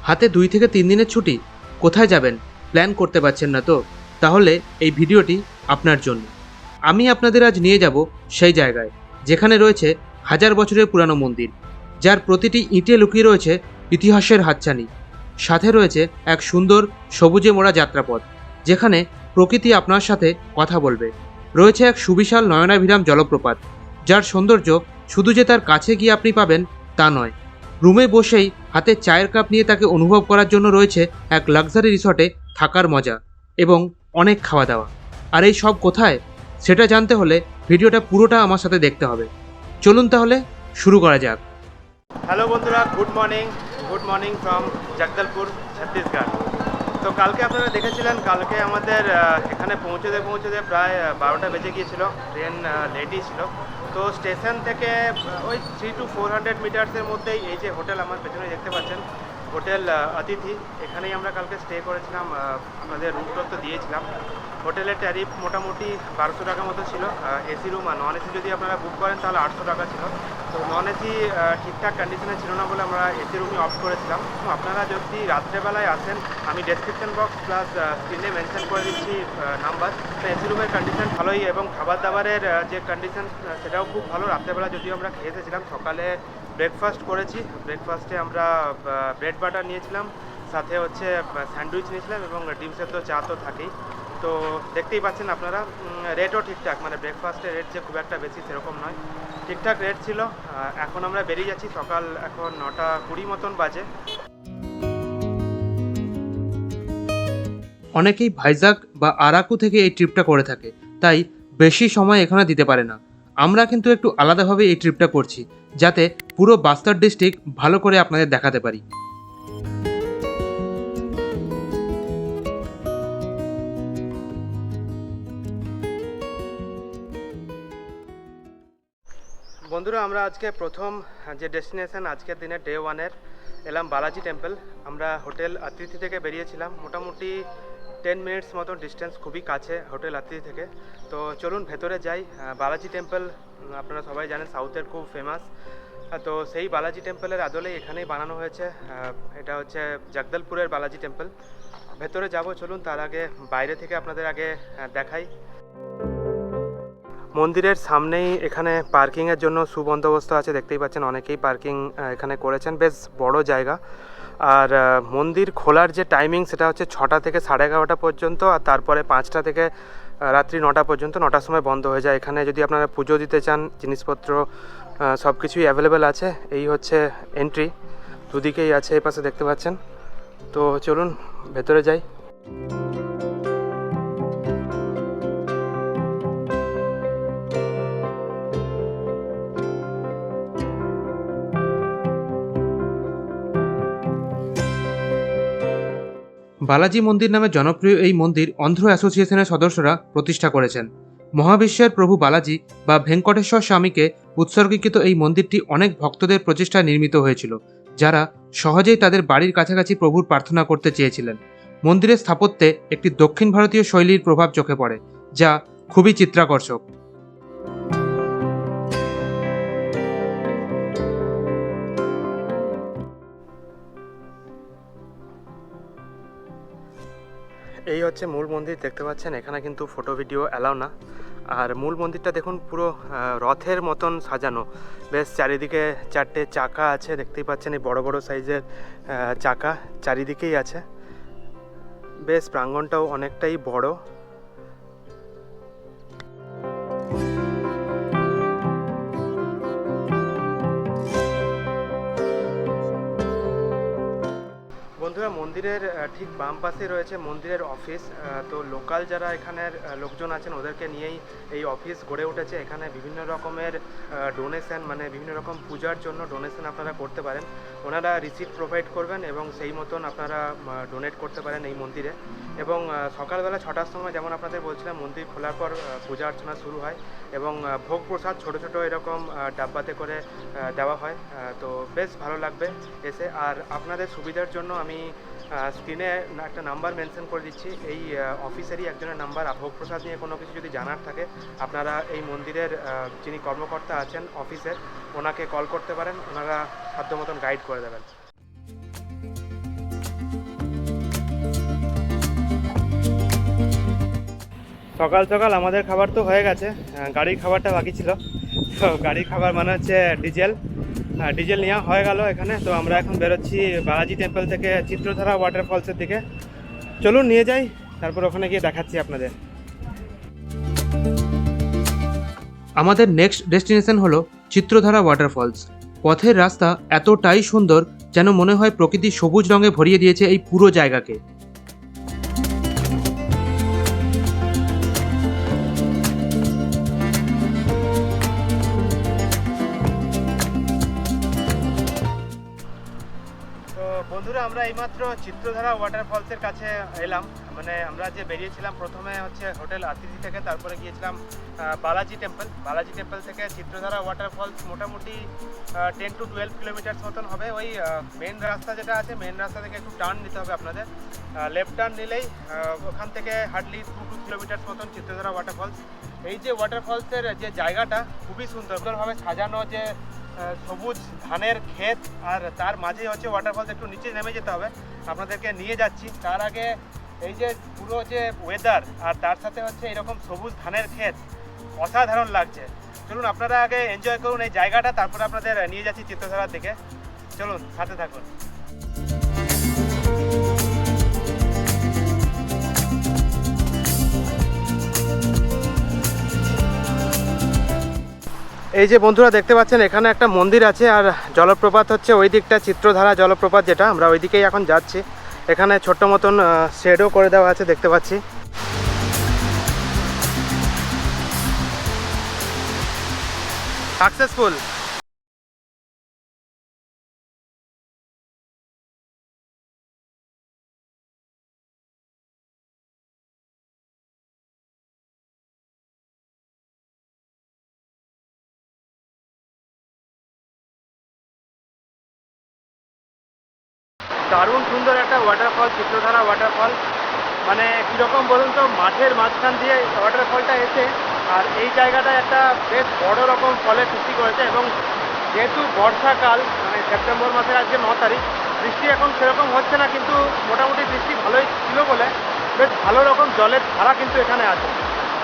হাতে 2 থেকে 3 দিনের ছুটি, কোথায় যাবেন প্ল্যান করতে পারছেন না তো? তাহলে এই ভিডিওটি আপনার জন্য। আমি আপনাদের আজ নিয়ে যাব সেই জায়গায় যেখানে রয়েছে হাজার বছরের পুরানো মন্দির, যার প্রতিটি ইঁটে লুকিয়ে রয়েছে ইতিহাসের হাতছানি। সাথে রয়েছে এক সুন্দর সবুজে মোড়া যাত্রাপথ, যেখানে প্রকৃতি আপনার সাথে কথা বলবে। রয়েছে এক সুবিশাল নয়নাভিরাম জলপ্রপাত, যার সৌন্দর্য শুধু যে তার কাছে গিয়ে আপনি পাবেন তা নয়, রুমে বসেই হাতে চায়ের কাপ নিয়ে তাকে অনুভব করার জন্য রয়েছে এক লাক্সারি রিসর্টে থাকার মজা এবং অনেক খাওয়া দাওয়া। আর এই সব কোথায়, সেটা জানতে হলে ভিডিওটা পুরোটা আমার সাথে দেখতে হবে। চলুন তাহলে শুরু করা যাক। হ্যালো বন্ধুরা, good morning from Jagdalpur, Chhattisgarh. তো কালকে আপনারা দেখেছিলেন, কালকে আমাদের এখানে পৌঁছতে প্রায় 12টা বেজে গিয়েছিল। ট্রেন লেটই ছিল। তো স্টেশন থেকে ওই 300 to 400 মিটার্সের মধ্যেই এই যে হোটেল আমার পেছনে দেখতে পাচ্ছেন, হোটেল অতিথি, এখানেই আমরা কালকে স্টে করেছিলাম। আমাদের রুম তো দিয়েছিলাম। হোটেলের ট্যারিফ মোটামুটি 1200 টাকা মতো ছিল। এসি রুম আর নন এসি যদি আপনারা বুক করেন তাহলে 800 টাকা ছিল। তো নন এসি ঠিকঠাক কন্ডিশনে ছিল না বলে আমরা এসি রুমই অফ করেছিলাম। তো আপনারা যদি রাত্রেবেলায় আসেন, আমি ডেসক্রিপশন বক্স প্লাস স্ক্রিনে মেনশন করে দিচ্ছি নাম্বার। তো এসি রুমের কন্ডিশন ভালোই এবং খাবার দাবারের যে কন্ডিশন সেটাও খুব ভালো। রাত্রেবেলা যদিও আমরা খেয়ে এসেছিলাম, সকালে ব্রেকফাস্ট করেছি। ব্রেকফাস্টে আমরা ব্রেড বাটার নিয়েছিলাম, সাথে হচ্ছে স্যান্ডউইচ নিয়েছিলাম এবং ডিম সেদ্ধ, চা তো থাকেই। তো দেখতেই পাচ্ছেন আপনারা, রেটও ঠিকঠাক, মানে ব্রেকফাস্টের রেট যে খুব একটা বেশি সেরকম নয়, ঠিকঠাক রেট ছিল। এখন আমরা বেরিয়ে যাচ্ছি, সকাল এখন 9:20 মতন বাজে। অনেকেই ভাইজাগ বা আরাকু থেকে এই ট্রিপটা করে থাকে, তাই বেশি সময় এখানে দিতে পারে না। আমরা কিন্তু একটু আলাদাভাবে এই ট্রিপটা করছি, যাতে পুরো বাস্তার ডিস্ট্রিক্ট ভালো করে আপনাদের দেখাতে পারি। বন্ধুরা, আমরা আজকে প্রথম যে ডেস্টিনেশন আজকের দিনে ডে 1-এর এলাম বালাজি টেম্পল। আমরা হোটেল অতিথি থেকে বেরিয়েছিলাম, মোটামুটি 10 মিনিটস মতো ডিস্টেন্স, খুবই কাছে হোটেল অতিথি থেকে। তো চলুন ভেতরে যাই। বালাজি টেম্পল আপনারা সবাই জানেন সাউথের খুব ফেমাস। তো সেই বালাজি টেম্পলের আদলেই এখানেই বানানো হয়েছে। এটা হচ্ছে জগদলপুরের বালাজি টেম্পল। ভেতরে যাব, চলুন। তার আগে বাইরে থেকে আপনাদের আগে দেখাই। মন্দিরের সামনেই এখানে পার্কিংয়ের জন্য সুবন্দোবস্ত আছে, দেখতেই পাচ্ছেন অনেকেই পার্কিং এখানে করেছেন। বেশ বড় জায়গা। আর মন্দির খোলার যে টাইমিং সেটা হচ্ছে 6টা থেকে 11:30 পর্যন্ত, আর তারপরে 5টা থেকে রাত্রি 9টা পর্যন্ত। 9টার সময় বন্ধ হয়ে যায়। এখানে যদি আপনারা পুজো দিতে চান, জিনিসপত্র সব কিছুই অ্যাভেলেবেল আছে। এই হচ্ছে এন্ট্রি, দুদিকেই আছে, এই পাশে দেখতে পাচ্ছেন। তো চলুন ভেতরে যাই। বালাজি মন্দির নামে জনপ্রিয় এই মন্দির অন্ধ্র অ্যাসোসিয়েশনের সদস্যরা প্রতিষ্ঠা করেছেন। মহাবিশ্বের প্রভু বালাজি বা ভেঙ্কটেশ্বর স্বামীকে উৎসর্গীকৃত এই মন্দিরটি অনেক ভক্তদের প্রচেষ্টায় নির্মিত হয়েছিল, যারা সহজেই তাদের বাড়ির কাছাকাছি প্রভুর প্রার্থনা করতে চেয়েছিলেন। মন্দিরের স্থাপত্যে একটি দক্ষিণ ভারতীয় শৈলীর প্রভাব চোখে পড়ে, যা খুবই চিত্তাকর্ষক। এই হচ্ছে মূল মন্দির, দেখতে পাচ্ছেন। এখানে কিন্তু ফটো ভিডিও অ্যালাউ না। আর মূল মন্দিরটা দেখুন, পুরো রথের মতন সাজানো। বেশ চারিদিকে 4টে চাকা আছে, দেখতেই পাচ্ছেন। এই বড় বড় সাইজের চাকা চারিদিকেই আছে। বেশ প্রাঙ্গণটাও অনেকটাই বড়। বন্ধুরা, মন্দিরের ঠিক বাম পাশে রয়েছে মন্দিরের অফিস। তো লোকাল যারা এখানের লোকজন আছেন ওদেরকে নিয়েই এই অফিস গড়ে উঠেছে। এখানে বিভিন্ন রকমের ডোনেশন, মানে বিভিন্ন রকম পূজার জন্য ডোনেশন আপনারা করতে পারেন। ওনারা রিসিপ্ট প্রোভাইড করবেন এবং সেই মতন আপনারা ডোনেট করতে পারেন এই মন্দিরে। এবং সকালবেলা 6টার সময়, যেমন আপনাদের বলছিলাম, মন্দির খোলার পর পূজা অর্চনা শুরু হয় এবং ভোগ প্রসাদ ছোটো ছোটো এরকম ডাব্বাতে করে দেওয়া হয়। তো বেশ ভালো লাগবে এসে। আর আপনাদের সুবিধার জন্য আমি স্ক্রিনে একটা নাম্বার মেনশন করে দিচ্ছি, এই অফিসেরই একজনের নাম্বার। ভোগ প্রসাদ নিয়ে কোনো কিছু যদি জানার থাকে, আপনারা এই মন্দিরের যিনি কর্মকর্তা আছেন অফিসের, ওনাকে কল করতে পারেন। ওনারা সাধ্য মতন গাইড করে দেবেন। সকাল সকাল আমাদের খাবার তো হয়ে গেছে, গাড়ির খাবারটা বাকি ছিল। তো গাড়ির খাবার মানে হচ্ছে ডিজেল নেওয়া হয়ে গেল এখানে। তো আমরা এখন বেরোচ্ছি বালাজি টেম্পল থেকে চিত্রধারা ওয়াটারফলসের দিকে। চলুন নিয়ে যাই, তারপর ওখানে গিয়ে দেখাচ্ছি আপনাদের। আমাদের নেক্সট ডেস্টিনেশন হলো চিত্রধারা ওয়াটারফলস। পথের রাস্তা এতটাই সুন্দর যেন মনে হয় প্রকৃতি সবুজ রঙে ভরিয়ে দিয়েছে এই পুরো জায়গাকে। তো বন্ধুরা, আমরা এইমাত্র চিত্রধারা ওয়াটারফলসের কাছে এলাম। মানে আমরা যে বেরিয়েছিলাম প্রথমে হচ্ছে হোটেল আতিথি থেকে, তারপরে গিয়েছিলাম বালাজি টেম্পল থেকে চিত্রধারা ওয়াটারফলস মোটামুটি 10 to 12 কিলোমিটার মতন হবে। ওই মেন রাস্তা যেটা আছে, মেন রাস্তা থেকে একটু টার্ন নিতে হবে আপনাদের। লেফট টার্ন নিলেই ওখান থেকে হার্ডলি 2 কিলোমিটার মতন চিত্রধারা ওয়াটারফলস। এই যে ওয়াটারফলসের যে জায়গাটা খুবই সুন্দরভাবে সাজানো, যে সবুজ ধানের ক্ষেত, আর তার মাঝে হচ্ছে ওয়াটারফলস। একটু নিচে নেমে যেতে হবে, আপনাদেরকে নিয়ে যাচ্ছি। তার আগে এই যে পুরো যে ওয়েদার আর তার সাথে হচ্ছে এরকম সবুজ ধানের ক্ষেত, অসাধারণ লাগছে। চলুন আপনারা আগে এনজয় করুন এই জায়গাটা, তারপরে আপনাদের নিয়ে যাচ্ছি চিত্রধারার দিকে। চলুন সাথে থাকুন। এই যে বন্ধুরা দেখতে পাচ্ছেন, এখানে একটা মন্দির আছে আর জলপ্রপাত হচ্ছে ওই দিকটা, চিত্রধারা জলপ্রপাত যেটা, আমরা ওই দিকেই এখন যাচ্ছি। এখানে ছোট্ট মতন শেডও করে দেওয়া আছে, দেখতে পাচ্ছি। সাকসেসফুল। দারুণ সুন্দর একটা ওয়াটারফল, চিত্রধারা ওয়াটারফল। মানে কীরকম বলুন তো, মাঠের মাঝখান দিয়ে ওয়াটারফলটা এসে আর এই জায়গাটা একটা বেশ বড় রকম ফলের সৃষ্টি করেছে। এবং যেহেতু বর্ষাকাল, মানে সেপ্টেম্বর মাসের আজকে 9 তারিখ, বৃষ্টি এখন সেরকম হচ্ছে না, কিন্তু মোটামুটি বৃষ্টি ভালোই ছিল বলে বেশ ভালো রকম জলের ধারা কিন্তু এখানে আছে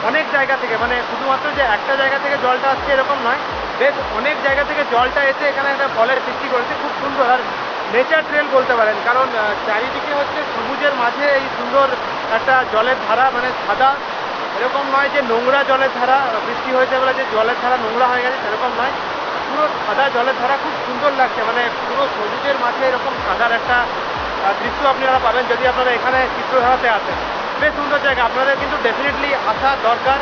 অনেক জায়গা থেকে। মানে শুধুমাত্র যে একটা জায়গা থেকে জলটা আসছে এরকম নয়, বেশ অনেক জায়গা থেকে জলটা এসে এখানে একটা ফলের সৃষ্টি করেছে। খুব সুন্দর আর নেচার ট্রেল বলতে পারেন, কারণ চারিদিকে হচ্ছে সবুজের মাঝে এই সুন্দর একটা জলের ধারা। মানে সাদা, এরকম নয় যে নোংরা জলের ধারা, বৃষ্টি হয়েছে বলে যে জলের ধারা নোংরা হয়ে গেছে সেরকম নয়, পুরো সাদা জলের ধারা। খুব সুন্দর লাগছে, মানে পুরো সবুজের মাঝে এরকম সাদার একটা দৃশ্য আপনারা পাবেন যদি আপনারা এখানে চিত্রধারাতে আসেন। বেশ সুন্দর জায়গা, আপনাদের কিন্তু ডেফিনেটলি আসা দরকার।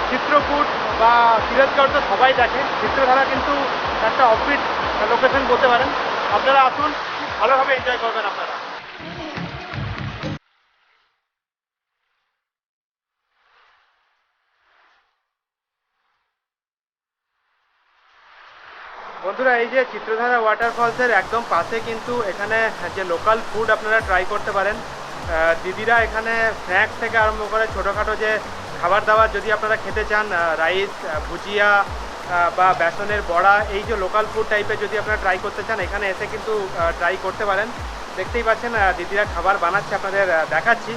চিত্রকূট বা সিরাজগড় তো সবাই দেখে, চিত্রধারা কিন্তু একটা অফবিট লোকেশন বলতে পারেন। আপনারা আসুন, খুব ভালোভাবে এনজয় করবেন আপনারা। বন্ধুরা, এই যে চিত্রধারা ওয়াটারফলসের একদম পাশে কিন্তু এখানে যে লোকাল ফুড আপনারা ট্রাই করতে পারেন। দিদিরা এখানে স্ন্যাক্স থেকে আরম্ভ করে ছোটোখাটো যে খাবার দাবার যদি আপনারা খেতে চান, রাইস, ভুজিয়া বা বেসনের বড়া, এই যে লোকাল ফুড টাইপের যদি আপনারা ট্রাই করতে চান, এখানে এসে কিন্তু ট্রাই করতে পারেন। দেখতেই পাচ্ছেন দিদিরা খাবার বানাচ্ছে, আপনাদের দেখাচ্ছি।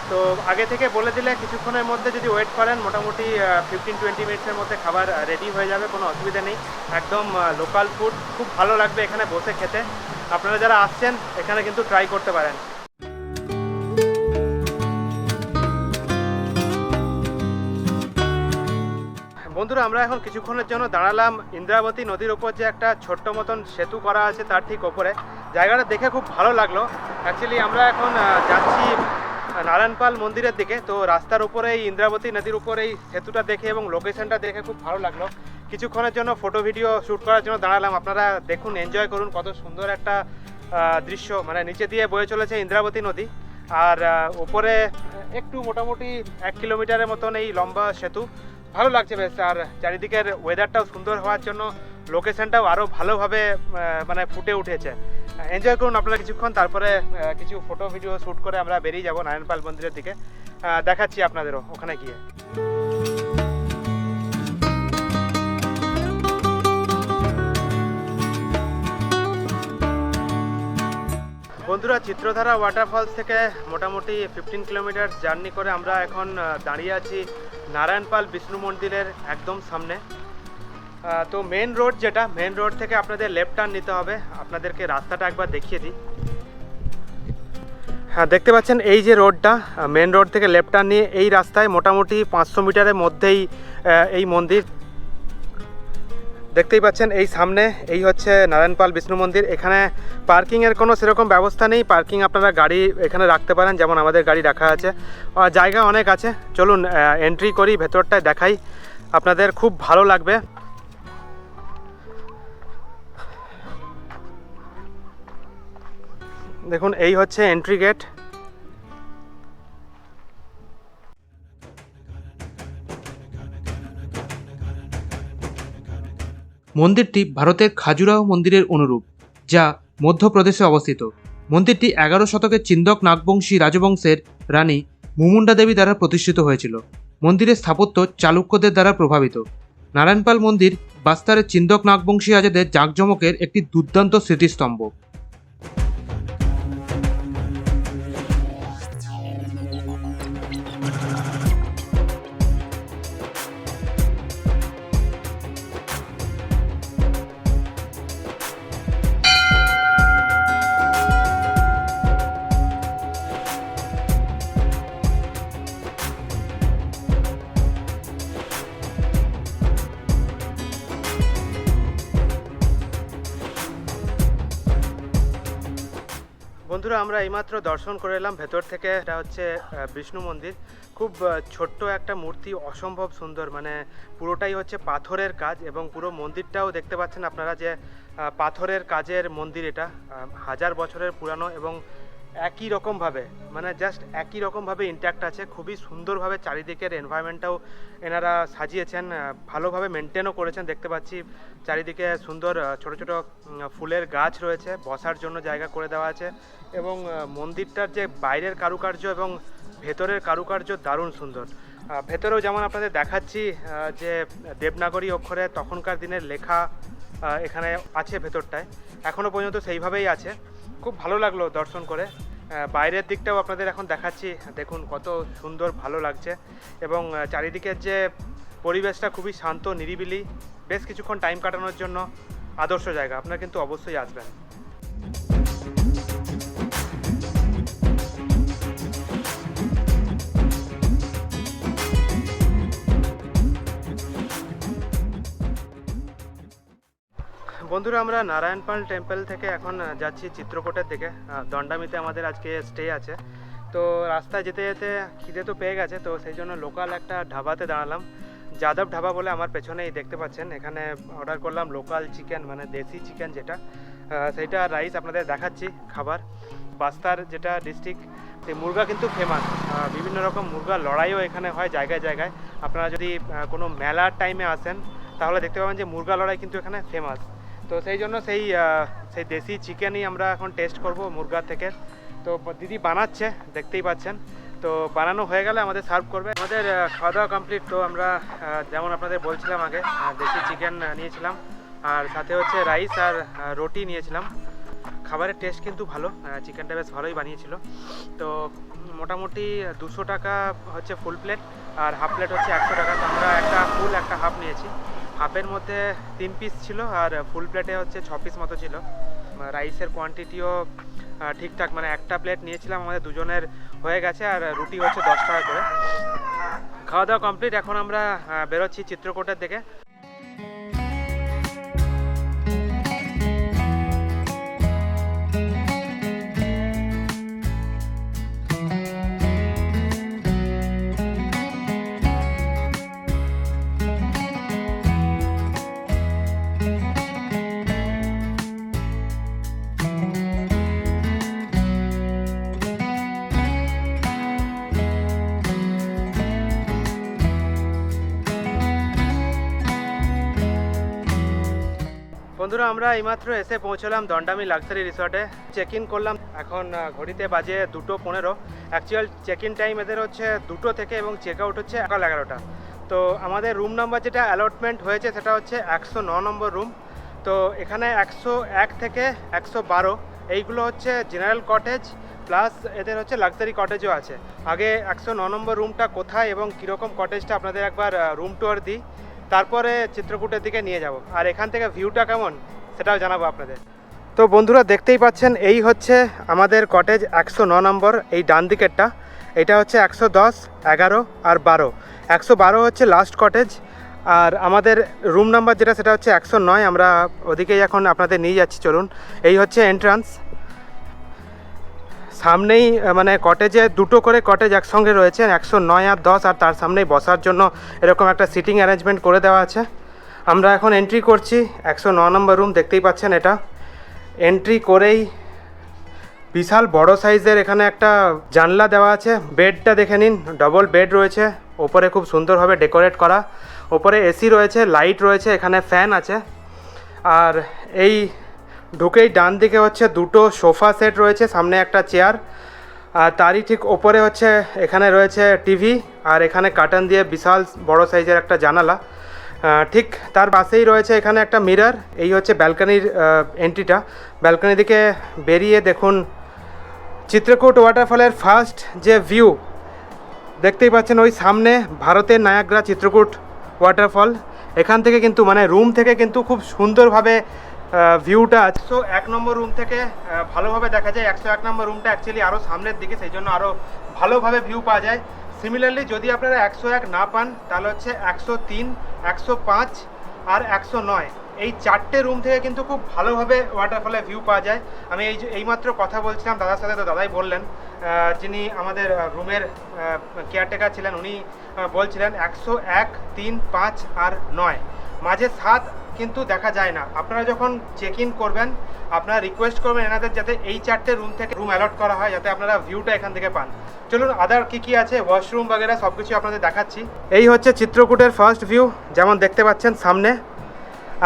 তো আগে থেকে বলে দিলে কিছুক্ষণের মধ্যে যদি ওয়েট করেন, মোটামুটি 15-20 মিনিটসের মধ্যে খাবার রেডি হয়ে যাবে, কোনো অসুবিধা নেই। একদম লোকাল ফুড, খুব ভালো লাগবে এখানে বসে খেতে। আপনারা যারা আসছেন এখানে কিন্তু ট্রাই করতে পারেন। বন্ধুরা, আমরা এখন কিছুক্ষণের জন্য দাঁড়ালাম ইন্দ্রাবতী নদীর ওপর, যে একটা ছোট্ট মতন সেতু করা আছে তার ঠিক ওপরে। জায়গাটা দেখে খুব ভালো লাগলো। অ্যাকচুয়ালি আমরা এখন যাচ্ছি নারায়ণপাল মন্দিরের দিকে। তো রাস্তার উপরে এই ইন্দ্রাবতী নদীর উপরে এই সেতুটা দেখে এবং লোকেশনটা দেখে খুব ভালো লাগলো। কিছুক্ষণের জন্য ফটো ভিডিও শ্যুট করার জন্য দাঁড়ালাম। আপনারা দেখুন, এনজয় করুন, কত সুন্দর একটা দৃশ্য। মানে নিচে দিয়ে বয়ে চলেছে ইন্দ্রাবতী নদী, আর উপরে একটু মোটামুটি 1 কিলোমিটারের মতন এই লম্বা সেতু। ভালো লাগছে বেশ, আর চারিদিকের ওয়েদারটাও সুন্দর হওয়ার জন্য লোকেশনটাও আরও ভালোভাবে মানে ফুটে উঠেছে। এনজয় করুন আপনারা কিছুক্ষণ, তারপরে কিছু ফটো ভিডিও শ্যুট করে আমরা বেরিয়ে যাব নারায়ণপাল মন্দিরের দিকে। দেখাচ্ছি আপনাদেরও ওখানে গিয়ে। বন্ধুরা, চিত্রধারা ওয়াটারফলস থেকে মোটামুটি 15 কিলোমিটার জার্নি করে আমরা এখন দাঁড়িয়ে আছি নারায়ণপাল বিষ্ণু মন্দিরের একদম সামনে। তো মেন রোড থেকে আপনাদের লেফট টার্ন নিতে হবে। আপনাদেরকে রাস্তাটা একবার দেখিয়ে দিই। হ্যাঁ, দেখতে পাচ্ছেন এই যে রোডটা, মেন রোড থেকে লেফট টার্ন নিয়ে এই রাস্তায় মোটামুটি 500 মিটারের মধ্যেই এই মন্দির। দেখতেই পাচ্ছেন এই সামনে এই হচ্ছে নারায়ণপাল বিষ্ণু মন্দির। এখানে পার্কিংয়ের কোনো সেরকম ব্যবস্থা নেই। পার্কিং আপনারা গাড়ি এখানে রাখতে পারেন, যেমন আমাদের গাড়ি রাখা আছে। জায়গা অনেক আছে। চলুন এন্ট্রি করি, ভেতরটায় দেখাই, আপনাদের খুব ভালো লাগবে। দেখুন এই হচ্ছে এন্ট্রি গেট। মন্দিরটি ভারতের খাজুরাহো মন্দিরের অনুরূপ, যা মধ্যপ্রদেশে অবস্থিত। মন্দিরটি 11 শতকের চিন্দক নাগবংশী রাজবংশের রানী মুমুন্ডা দেবী দ্বারা প্রতিষ্ঠিত হয়েছিল। মন্দিরের স্থাপত্য চালুক্যদের দ্বারা প্রভাবিত। নারায়ণপাল মন্দির বাস্তারের চিন্দক নাগবংশী রাজাদের জাঁকজমকের একটি দুর্দান্ত স্মৃতিস্তম্ভ। বন্ধুরা, আমরা এইমাত্র দর্শন করে এলাম ভেতর থেকে। এটা হচ্ছে বিষ্ণু মন্দির। খুব ছোট্ট একটা মূর্তি, অসম্ভব সুন্দর, মানে পুরোটাই হচ্ছে পাথরের কাজ। এবং পুরো মন্দিরটাও দেখতে পাচ্ছেন আপনারা যে পাথরের কাজের মন্দির। এটা 1000 বছরের পুরানো এবং একই রকমভাবে, মানে জাস্ট একই রকমভাবে ইন্ট্যাক্ট আছে। খুবই সুন্দরভাবে চারিদিকের এনভায়রনমেন্টটাও এনারা সাজিয়েছেন, ভালোভাবে মেনটেনও করেছেন। দেখতে পাচ্ছি চারিদিকে সুন্দর ছোট ছোট ফুলের গাছ রয়েছে, বসার জন্য জায়গা করে দেওয়া আছে। এবং মন্দিরটার যে বাইরের কারুকার্য এবং ভেতরের কারুকার্য দারুণ সুন্দর। ভেতরেও যেমন আপনাদের দেখাচ্ছি যে দেবনাগরী অক্ষরে তখনকার দিনের লেখা এখানে আছে ভেতরটায়, এখনও পর্যন্ত সেইভাবেই আছে। খুব ভালো লাগলো দর্শন করে। বাইরের দিকটাও আপনাদের এখন দেখাচ্ছি, দেখুন কত সুন্দর ভালো লাগছে। এবং চারিদিকের যে পরিবেশটা খুবই শান্ত নিরিবিলি, বেশ কিছুক্ষণ টাইম কাটানোর জন্য আদর্শ জায়গা। আপনারা কিন্তু অবশ্যই আসবেন। বন্ধুরা, আমরা নারায়ণপাল টেম্পল থেকে এখন যাচ্ছি চিত্রকূটের দিকে। দণ্ডামিতে আমাদের আজকে স্টে আছে। তো রাস্তায় যেতে যেতে খিদে তো পেয়ে গেছে, তো সেই জন্য লোকাল একটা ধাবাতে দাঁড়ালাম। যাদব ধাবা বলে, আমার পেছনেই দেখতে পাচ্ছেন। এখানে অর্ডার করলাম লোকাল চিকেন, মানে দেশি চিকেন যেটা, সেইটা রাইস আপনাদের দেখাচ্ছি খাবার। বাস্তার যেটা ডিস্ট্রিক্ট, সেই মুরগা কিন্তু ফেমাস। বিভিন্ন রকম মুরগা লড়াইও এখানে হয় জায়গায় জায়গায়। আপনারা যদি কোনো মেলার টাইমে আসেন তাহলে দেখতে পাবেন যে মুরগা লড়াই কিন্তু এখানে ফেমাস। তো সেই জন্য সেই দেশি চিকেনই আমরা এখন টেস্ট করব মুরগার থেকে। তো দিদি বানাচ্ছে, দেখতেই পাচ্ছেন। তো বানানো হয়ে গেলে আমাদের সার্ভ করবে। আমাদের খাওয়া দাওয়া কমপ্লিট। তো আমরা যেমন আপনাদের বলছিলাম আগে, দেশি চিকেন নিয়েছিলাম, আর সাথে হচ্ছে রাইস আর রুটি নিয়েছিলাম। খাবারের টেস্ট কিন্তু ভালো, চিকেনটা বেশ ভালোই বানিয়েছিল। তো মোটামুটি 200 টাকা হচ্ছে ফুল প্লেট, আর হাফ প্লেট হচ্ছে 100 টাকা। তো আমরা একটা ফুল একটা হাফ নিয়েছি। হাফের মধ্যে 3 পিস ছিল, আর ফুল প্লেটে হচ্ছে 6 পিস মতো ছিল। রাইসের কোয়ান্টিটিও ঠিকঠাক, মানে একটা প্লেট নিয়েছিলাম, আমাদের দুজনের হয়ে গেছে। আর রুটি হচ্ছে 10 টাকা করে। খাওয়া দাওয়া কমপ্লিট। এখন আমরা বেরোচ্ছি চিত্রকূটের দিকে। বন্ধুরা, আমরা এইমাত্র এসে পৌঁছলাম দণ্ডামি লাক্সারি রিসর্টে। চেক ইন করলাম। এখন ঘড়িতে বাজে 2:15। অ্যাকচুয়াল চেক ইন টাইম এদের হচ্ছে 2 থেকে, এবং চেক আউট হচ্ছে সকাল 11টা। তো আমাদের রুম নাম্বার যেটা অ্যালটমেন্ট হয়েছে সেটা হচ্ছে 109 নম্বর রুম। তো এখানে 101 থেকে 112 এইগুলো হচ্ছে জেনারেল কটেজ প্লাস এদের হচ্ছে লাক্সারি কটেজও আছে। আগে 109 নম্বর রুমটা কোথায় এবং কীরকম কটেজটা আপনাদের একবার রুম ট্যুর দিই, তারপরে চিত্রকূটের দিকে নিয়ে যাব, আর এখান থেকে ভিউটা কেমন সেটাও জানাবো আপনাদের। তো বন্ধুরা দেখতেই পাচ্ছেন এই হচ্ছে আমাদের কটেজ 109 নম্বর, এই ডান দিকেরটা। এটা হচ্ছে 110, 11 আর 12। 112 হচ্ছে লাস্ট কটেজ, আর আমাদের রুম নাম্বার যেটা সেটা হচ্ছে 109। আমরা ওদিকেই এখন আপনাদের নিয়ে যাচ্ছি, চলুন। এই হচ্ছে এন্ট্রান্স, সামনেই মানে কটেজে দুটো করে কটেজ একসঙ্গে রয়েছে, 109 আর 10, আর তার সামনেই বসার জন্য এরকম একটা সিটিং অ্যারেঞ্জমেন্ট করে দেওয়া আছে। আমরা এখন এন্ট্রি করছি 109 নম্বর রুম, দেখতেই পাচ্ছেন। এটা এন্ট্রি করেই বিশাল বড় সাইজের এখানে একটা জানলা দেওয়া আছে। বেডটা দেখে নিন, ডবল বেড রয়েছে, ওপরে খুব সুন্দরভাবে ডেকোরেট করা। ওপরে এসি রয়েছে, লাইট রয়েছে, এখানে ফ্যান আছে। আর এই ঢুকেই ডান দিকে হচ্ছে দুটো সোফা সেট রয়েছে, সামনে একটা চেয়ার, আর তারই ঠিক ওপরে হচ্ছে এখানে রয়েছে টিভি, আর এখানে কার্টেন দিয়ে বিশাল বড় সাইজের একটা জানালা। ঠিক তার পাশেই রয়েছে এখানে একটা মিরর। এই হচ্ছে ব্যালকনির এন্ট্রিটা। ব্যালকনি দিকে বেরিয়ে দেখুন চিত্রকূট ওয়াটারফলের ফার্স্ট যে ভিউ দেখতেই পাচ্ছেন, ওই সামনে ভারতের নায়াগ্রা চিত্রকূট ওয়াটারফল। এখান থেকে কিন্তু মানে রুম থেকে কিন্তু খুব সুন্দরভাবে ভিউটা আছে। 101 নম্বর রুম থেকে ভালোভাবে দেখা যায়। 101 নম্বর রুমটা অ্যাকচুয়ালি আরও সামনের দিকে, সেই জন্য আরও ভালোভাবে ভিউ পাওয়া যায়। সিমিলারলি যদি আপনারা 101 না পান তাহলে হচ্ছে 103, 105 আর 109, এই 4টে রুম থেকে কিন্তু খুব ভালোভাবে ওয়াটারফলের ভিউ পাওয়া যায়। আমি এইমাত্র কথা বলছিলাম দাদার সাথে, তো দাদাই বললেন, যিনি আমাদের রুমের কেয়ারটেকার ছিলেন, উনি বলছিলেন 101, 3, 5 আর 9, মাঝে 7 কিন্তু দেখা যায় না। আপনারা যখন চেক ইন করবেন আপনারা রিকোয়েস্ট করবেন এনাদের যাতে এই 4টে রুম থেকে রুম অ্যালট করা হয়, যাতে আপনারা ভিউটা এখান থেকে পান। চলুন আদার কী আছে, ওয়াশরুম বাগেরা সব কিছু আপনাদের দেখাচ্ছি। এই হচ্ছে চিত্রকূটের ফার্স্ট ভিউ, যেমন দেখতে পাচ্ছেন সামনে।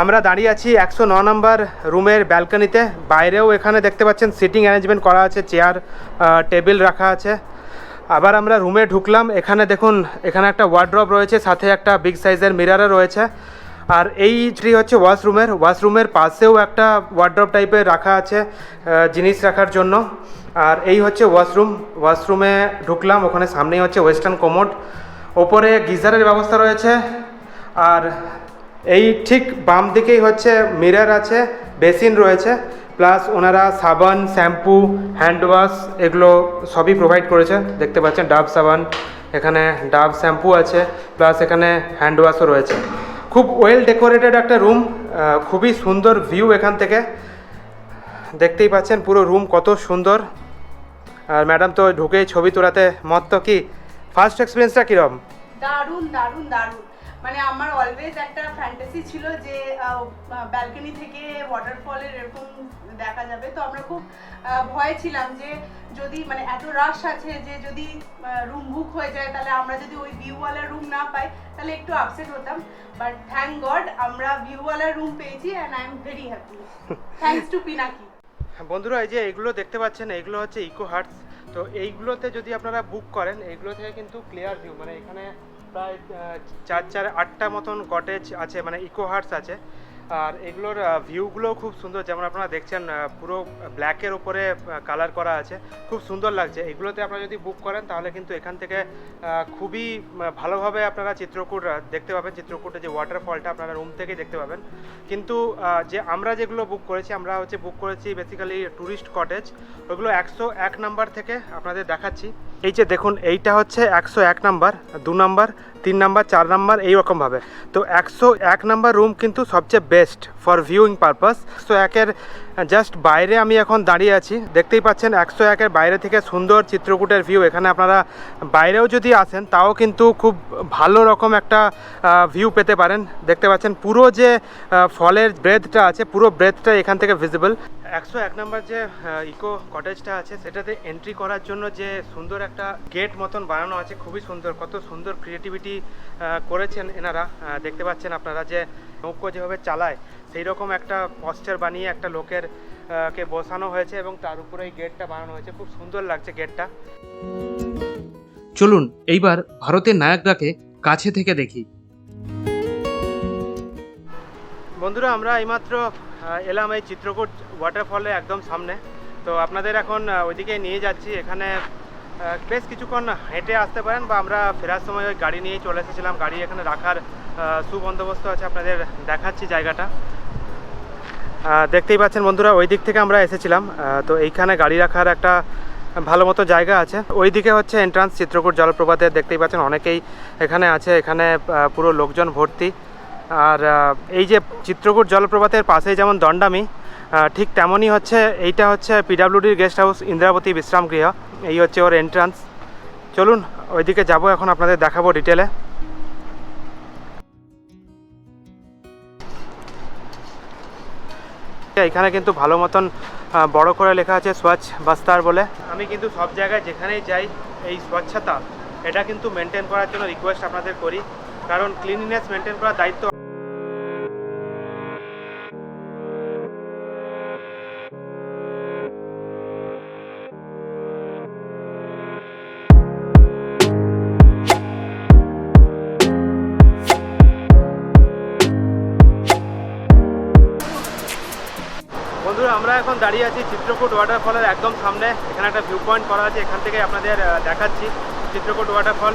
আমরা দাঁড়িয়ে আছি 109 নম্বর রুমের ব্যালকনিতে। বাইরেও এখানে দেখতে পাচ্ছেন সিটিং অ্যারেঞ্জমেন্ট করা আছে, চেয়ার টেবিল রাখা আছে। আবার আমরা রুমে ঢুকলাম, এখানে দেখুন এখানে একটা ওয়ার্ড্রপ রয়েছে, সাথে একটা বিগ সাইজের মিররও রয়েছে। আর এইটি হচ্ছে ওয়াশরুমের পাশেও একটা ওয়ার্ড্রপ টাইপের রাখা আছে জিনিস রাখার জন্য। আর এই হচ্ছে ওয়াশরুমে ঢুকলাম, ওখানে সামনেই হচ্ছে ওয়েস্টার্ন কোমোড, ওপরে গিজারের ব্যবস্থা রয়েছে। আর এই ঠিক বাম দিকেই হচ্ছে মিরর আছে, বেসিন রয়েছে, প্লাস ওনারা সাবান, শ্যাম্পু, হ্যান্ড ওয়াশ এগুলো সবই প্রোভাইড করেছে। দেখতে পাচ্ছেন ডাভ সাবান, এখানে ডাভ শ্যাম্পু আছে, প্লাস এখানে হ্যান্ড ওয়াশও রয়েছে। খুব ওয়েল ডেকোরেটেড একটা রুম, খুবই সুন্দর ভিউ এখান থেকে। দেখতেই পাচ্ছেন পুরো রুম কত সুন্দর। আর ম্যাডাম তো ঢুকেই ছবি তোলাতে মত্ত। কি ফার্স্ট এক্সপিরিয়েন্সটা কীরকম? দারুণ দারুণ দারুণ, মানে আমার অলওয়েজ একটা ফ্যান্টাসি ছিল যে ব্যালকনি থেকে ওয়াটারফলের এরকম দেখা যাবে। তো আমরা খুব ভয় ছিলাম যে যদি মানে এত রাশ আছে যে যদি রুম বুক হয়ে যায়, তাহলে আমরা যদি ওই ভিউওয়ালা রুম না পাই তাহলে একটু আপসেট হতাম। বাট থ্যাংক গড আমরা ভিউওয়ালা রুম পেয়েছি, and I am very happy, thanks to Pinaki. বন্ধুরা এই যে এইগুলো দেখতে পাচ্ছেন, এইগুলো হচ্ছে ইকো হার্টস। তো এইগুলোতে যদি আপনারা বুক করেন, এইগুলো থেকে কিন্তু ক্লিয়ার ভিউ, মানে এখানে প্রায় 4-8টা মতন কটেজ আছে, মানে ইকো হার্টস আছে। আর এগুলোর ভিউগুলো খুব সুন্দর, যেমন আপনারা দেখছেন পুরো ব্ল্যাকের ওপরে কালার করা আছে, খুব সুন্দর লাগছে। এগুলোতে আপনারা যদি বুক করেন তাহলে কিন্তু এখান থেকে খুবই ভালোভাবে আপনারা চিত্রকূট দেখতে পাবেন। চিত্রকূটে যে ওয়াটারফলটা আপনারা রুম থেকেই দেখতে পাবেন। কিন্তু যে আমরা যেগুলো বুক করেছি, আমরা হচ্ছে বুক করেছি বেসিক্যালি ট্যুরিস্ট কটেজ, ওগুলো 101 নাম্বার থেকে আপনাদের দেখাচ্ছি। এই যে দেখুন, এইটা হচ্ছে 101 নাম্বার, 2 নাম্বার, 3 নাম্বার, 4 নাম্বার, এইরকমভাবে। তো 101 নাম্বার রুম কিন্তু সবচেয়ে বেস্ট ফর ভিউইং পারপাস। 101-এর জাস্ট বাইরে আমি এখন দাঁড়িয়ে আছি, দেখতেই পাচ্ছেন 101-এর বাইরে থেকে সুন্দর চিত্রকূটের ভিউ। এখানে আপনারা বাইরেও যদি আসেন তাও কিন্তু খুব ভালো রকম একটা ভিউ পেতে পারেন। দেখতে পাচ্ছেন পুরো যে ফলের ব্রেথটা আছে, পুরো ব্রেথটা এখান থেকে ভিজিবল। 101 নাম্বার যে ইকো কটেজটা আছে, সেটাতে এন্ট্রি করার জন্য যে সুন্দর একটা গেট মতন বানানো আছে, খুবই সুন্দর, কত সুন্দর ক্রিয়েটিভিটি করেছেন এনারা। দেখতে পাচ্ছেন আপনারা যে নৌকো যেভাবে চালায় সেই রকম একটা পশ্চার বানিয়ে একটা লোকের কে বসানো হয়েছে, এবং তার উপরে এই গেটটা বানানো হয়েছে, খুব সুন্দর লাগছে গেটটা। চলুন এইবার ভারতের নায়াগ্রাকে কাছে থেকে দেখি। বন্ধুরা আমরা এইমাত্র এলাম এই চিত্রকূট ওয়াটারফলে একদম সামনে। তো আপনাদের এখন ওইদিকে নিয়ে যাচ্ছি। এখানে বেশ কিছুক্ষণ হেঁটে আসতে পারেন, বা আমরা ফেরার সময় ওই গাড়ি নিয়েই চলে এসেছিলাম। গাড়ি এখানে রাখার সুবন্দোবস্ত আছে, আপনাদের দেখাচ্ছি জায়গাটা। দেখতেই পাচ্ছেন বন্ধুরা, ওই দিক থেকে আমরা এসেছিলাম। তো এইখানে গাড়ি রাখার একটা ভালো মতো জায়গা আছে। ওইদিকে হচ্ছে এন্ট্রান্স চিত্রকূট জলপ্রপাতের। দেখতেই পাচ্ছেন অনেকেই এখানে আছে, এখানে পুরো লোকজন ভর্তি। আর এই যে চিত্রকূট জলপ্রপাতের পাশেই যেমন দণ্ডামি, ঠিক তেমনই হচ্ছে এইটা হচ্ছে পিডাব্লিউডির গেস্ট হাউস ইন্দ্রাবতী বিশ্রাম গৃহ। এই হচ্ছে ওর এন্ট্রান্স। চলুন ওইদিকে যাব, এখন আপনাদের দেখাবো ডিটেলে। এখানে কিন্তু ভালো মতন বড় করে লেখা আছে স্বচ্ছ বাস্তার বলে। আমি কিন্তু সব জায়গায় যেখানেই যাই এই স্বচ্ছতা এটা কিন্তু মেনটেন করার জন্য রিকোয়েস্ট আপনাদের করি, কারণ ক্লিনলিনেস মেনটেন করার দায়িত্ব। বন্ধুরা, আমরা এখন দাঁড়িয়ে আছি চিত্রকূট ওয়াটারফলের একদম সামনে। এখানে একটা ভিউ পয়েন্ট করা আছে, এখান থেকে আপনাদের দেখাচ্ছি চিত্রকূট ওয়াটারফল।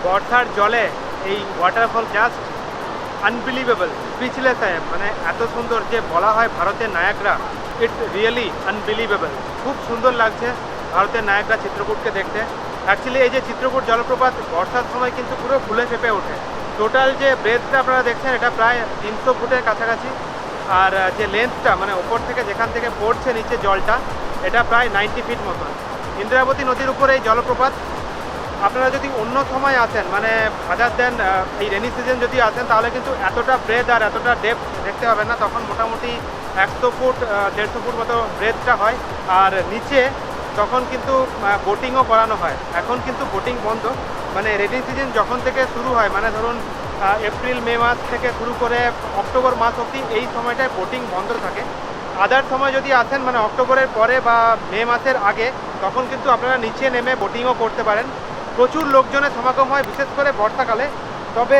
বর্ষার জলে এই ওয়াটারফল জাস্ট আনবিলিভেবল, স্পিচলেস হয়, মানে এত সুন্দর যে বলা হয় ভারতের নায়াগ্রা। It's really unbelievable. খুব সুন্দর লাগছে ভারতের নায়াগ্রা চিত্রকূটকে দেখতে। অ্যাকচুয়ালি এই যে চিত্রকূট জলপ্রপাত বর্ষার সময় কিন্তু পুরো ফুলে ফেঁপে ওঠে। টোটাল যে ব্রেথটা আপনারা দেখছেন এটা প্রায় 300 ফুটের কাছাকাছি। আর যে লেন্থটা মানে ওপর থেকে যেখান থেকে পড়ছে নিচে জলটা, এটা প্রায় 90 ফিট মতন। ইন্দ্রাবতী নদীর উপরে এই জলপ্রপাত। আপনারা যদি অন্য সময় আসেন, মানে আদার দেন এই রেনি সিজন যদি আসেন, তাহলে কিন্তু এতটা ব্রেথ আর এতটা ডেপথ দেখতে পাবেন না। তখন মোটামুটি 100 ফুট 150 ফুট মতো ব্রেথটা হয়। আর নিচে তখন কিন্তু বোটিংও করানো হয়। এখন কিন্তু বোটিং বন্ধ, মানে রেনি সিজন যখন থেকে শুরু হয়, মানে ধরুন এপ্রিল মে মাস থেকে শুরু করে অক্টোবর মাস অবধি এই সময়টায় বোটিং বন্ধ থাকে। আদার সময় যদি আসেন, মানে অক্টোবরের পরে বা মে মাসের আগে, তখন কিন্তু আপনারা নিচে নেমে বোটিংও করতে পারেন। প্রচুর লোকজনের সমাগম হয়, বিশেষ করে বর্ষাকালে। তবে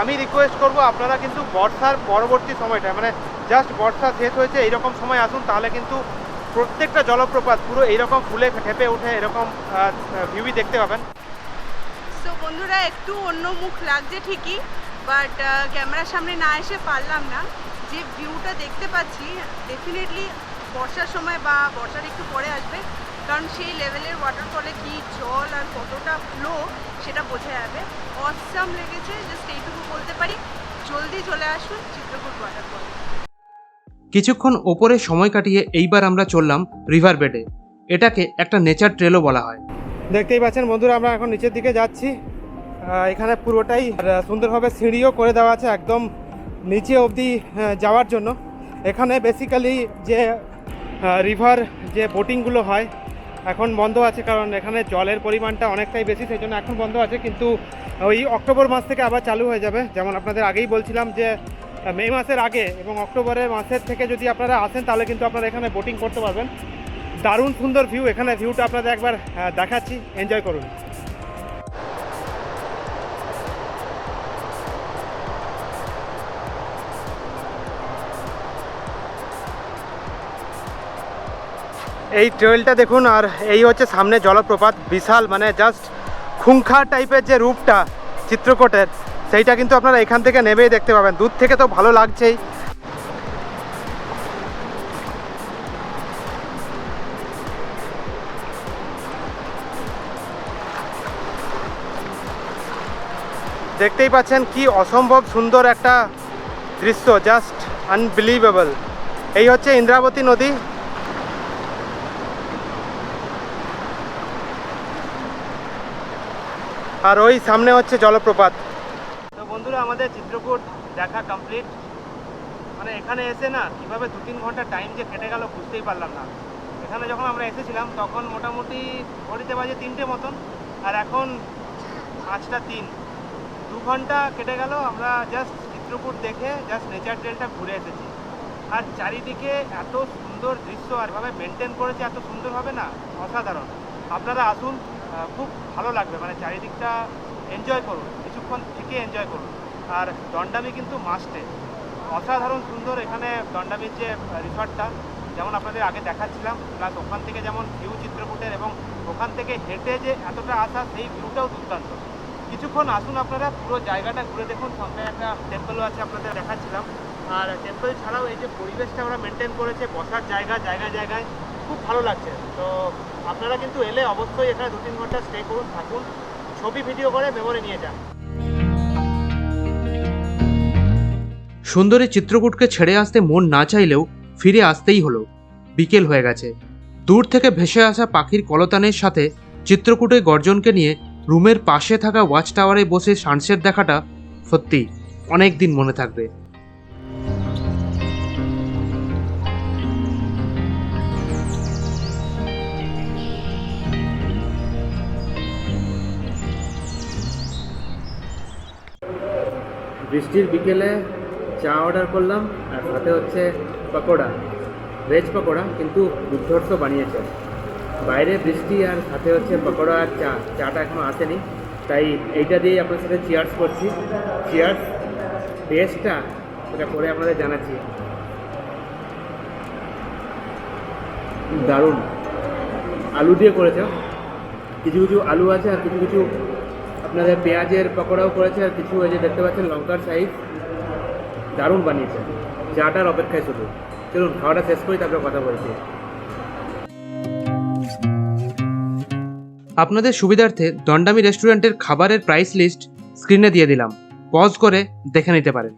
আমি রিকোয়েস্ট করব আপনারা কিন্তু বর্ষার পরবর্তী সময়টা, মানে জাস্ট বর্ষা শেষ হয়েছে এইরকম সময় আসুন, তাহলে কিন্তু প্রত্যেকটা জলপ্রপাত পুরো এইরকম ফুলে ফেঁপে উঠে এরকম ভিউই দেখতে পাবেন। তো বন্ধুরা, একটু অন্য মুখ লাগছে ঠিকই, বাট ক্যামেরার সামনে না এসে পারলাম না। যে ভিউটা দেখতে পাচ্ছি ডেফিনেটলি বর্ষার সময় বা বর্ষার একটু পরে আসবে, কারণ সেই লেভেলের ওয়াটারফলে কি জল আর কতটা ফ্লো সেটা বোঝা যাবে। অসাম লেগেছে, জাস্ট এইটুকু বলতে পারি। জলদি চলে আসুন চিত্রকূট ওয়াটারফল। কিছুক্ষণ ওপরে সময় কাটিয়ে এইবার আমরা চললাম রিভার বেডে। এটাকে একটা নেচার ট্রেলও বলা হয়। দেখতেই পাচ্ছেন বন্ধুরা, আমরা এখন নিচের দিকে যাচ্ছি। এখানে পুরোটাই সুন্দরভাবে সিঁড়িও করে দেওয়া আছে একদম নিচে অবধি যাওয়ার জন্য। এখানে বেসিক্যালি যে রিভার যে বোটিংগুলো হয় এখন বন্ধ আছে, কারণ এখানে জলের পরিমাণটা অনেকটাই বেশি, সেই জন্য এখন বন্ধ আছে। কিন্তু ওই অক্টোবর মাস থেকে আবার চালু হয়ে যাবে। যেমন আপনাদের আগেই বলছিলাম যে মে মাসের আগে এবং অক্টোবরের মাসের থেকে যদি আপনারা আসেন, তাহলে কিন্তু আপনারা এখানে বোটিং করতে পারবেন। দারুণ সুন্দর ভিউ। এখানে ভিউটা আপনাদের একবার দেখাচ্ছি, এনজয় করুন। এই ট্রেলটা দেখুন, আর এই হচ্ছে সামনে জলপ্রপাত। বিশাল, মানে জাস্ট খুংখার টাইপের যে রূপটা চিত্রকূটের, সেইটা কিন্তু আপনারা এখান থেকে নেমেই দেখতে পাবেন। দূর থেকে তো ভালো লাগছেই। দেখতেই পাচ্ছেন কি অসম্ভব সুন্দর একটা দৃশ্য, জাস্ট আনবিলিভেবল। এই হচ্ছে ইন্দ্রাবতী নদী। আর ওই সামনে হচ্ছে জলপ্রপাত। তো বন্ধুরা, আমাদের চিত্রকূট দেখা কমপ্লিট। মানে এখানে এসে না কীভাবে 2-3 ঘন্টা টাইম যে কেটে গেল বুঝতেই পারলাম না। এখানে যখন আমরা এসেছিলাম তখন মোটামুটি ঘড়িতে বাজে 3টে মতন, আর এখন 5টা 3। 2 ঘন্টা কেটে গেল। আমরা জাস্ট চিত্রকূট দেখে জাস্ট নেচার ট্রেলটা ঘুরে এসেছি। আর চারিদিকে এত সুন্দর দৃশ্য, আর ভাবে মেনটেন করেছে এত সুন্দরভাবে, না অসাধারণ। আপনারা আসুন, খুব ভালো লাগবে। মানে চারিদিকটা এনজয় করুন, কিছুক্ষণ থেকে এনজয় করুন। আর দণ্ডামি কিন্তু মাস্টে, অসাধারণ সুন্দর। এখানে দণ্ডামির যে রিসর্টটা যেমন আপনাদের আগে দেখাচ্ছিলাম, প্লাস ওখান থেকে যেমন ভিউ চিত্রকূটের, এবং ওখান থেকে হেঁটে যে এতটা আসা সেই ভিউটাও দুর্দান্ত। কিছুক্ষণ আসুন আপনারা, পুরো জায়গাটা ঘুরে দেখুন। সামনে একটা টেম্পলও আছে, আপনাদের দেখাচ্ছিলাম। আর টেম্পল ছাড়াও এই যে পরিবেশটা ওরা মেনটেন করেছে, বসার জায়গা জায়গায় জায়গায়, খুব ভালো লাগছে। তো আপনারা কিন্তু এলে অবশ্যই এখানে 2-3 ঘন্টা স্টে করুন, থাকুন, ছবি ভিডিও করে মেমোরি নিয়ে যান। সুন্দরী চিত্রকূটকে ছেড়ে আসতে মন না চাইলেও ফিরে আসতেই হলো। বিকেল হয়ে গেছে। দূর থেকে ভেসে আসা পাখির কলতানের সাথে চিত্রকূটের গর্জনকে নিয়ে রুমের পাশে থাকা ওয়াচ টাওয়ারে বসে সানসেট দেখাটা সত্যি অনেক দিন মনে থাকবে। বৃষ্টির বিকেলে চা অর্ডার করলাম, আর সাথে হচ্ছে পকোড়া, ভেজ পকোড়া, কিন্তু দুর্ধর্ষ বানিয়েছে। বাইরে বৃষ্টি আর সাথে হচ্ছে পকোড়া আর চাটা এখনও আসেনি, তাই এইটা দিয়েই আপনার সাথে চিয়ার্স করছি। চিয়ার্স। টেস্টটা এটা করে আপনাদের জানাচ্ছি। দারুণ। আলু দিয়ে করেছে, কিছু কিছু আলু আছে, আর কিছু কিছু আপনাদের পেঁয়াজের পকোড়াও করেছে, আর কিছু এই যে দেখতে পাচ্ছেন লঙ্কার সাইজ। দারুণ বানিয়েছে। চাটার অপেক্ষায় শুধু। চলুন খাওয়াটা শেষ করি, তারপরে কথা বলছি। আপনাদের সুবিধার্থে দণ্ডামি রেস্টুরেন্টের খাবারের প্রাইস লিস্ট স্ক্রিনে দিয়ে দিলাম, পজ করে দেখে নিতে পারেন।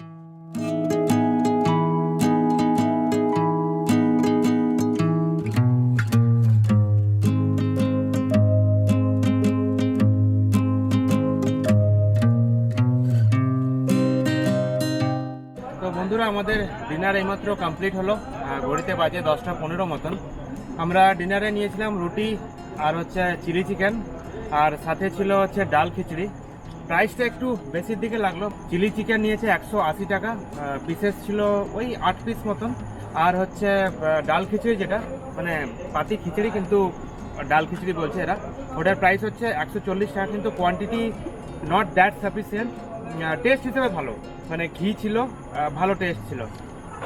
তো বন্ধুরা, আমাদের ডিনার এইমাত্র কমপ্লিট হলো। ঘড়িতে বাজে 10টা 15 মতন। আমরা ডিনারে নিয়েছিলাম রুটি আর হচ্ছে চিলি চিকেন, আর সাথে ছিল হচ্ছে ডাল খিচুড়ি। প্রাইসটা একটু বেশির দিকে লাগলো। চিলি চিকেন নিয়েছে 180 টাকা, পিসেস ছিল ওই 8 পিস মতন। আর হচ্ছে ডাল খিচুড়ি, যেটা মানে পাতি খিচুড়ি কিন্তু ডাল খিচুড়ি বলছে এরা, ওটার প্রাইস হচ্ছে 140 টাকা। কিন্তু quantity not that sufficient. Test হিসেবে ভালো, মানে ঘি ছিল, ভালো টেস্ট ছিল।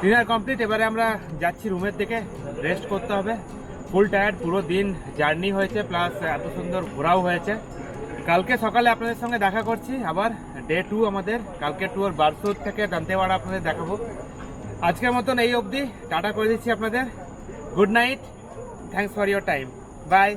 Dinner complete. এবারে আমরা যাচ্ছি রুমের দিকে, রেস্ট করতে হবে। ফুল টায়ার্ড, পুরো দিন জার্নি হয়েছে, প্লাস এত সুন্দর ঘোরাও হয়েছে। কালকে সকালে আপনাদের সঙ্গে দেখা করছি আবার। ডে 2 আমাদের। কালকে ট্যুর বারসুর থেকে দান্তেওয়াড়া আপনাদের দেখাবো। আজকের মতন এই অবধি, টাটা করে দিচ্ছি আপনাদের। Good night, thanks for your time, by.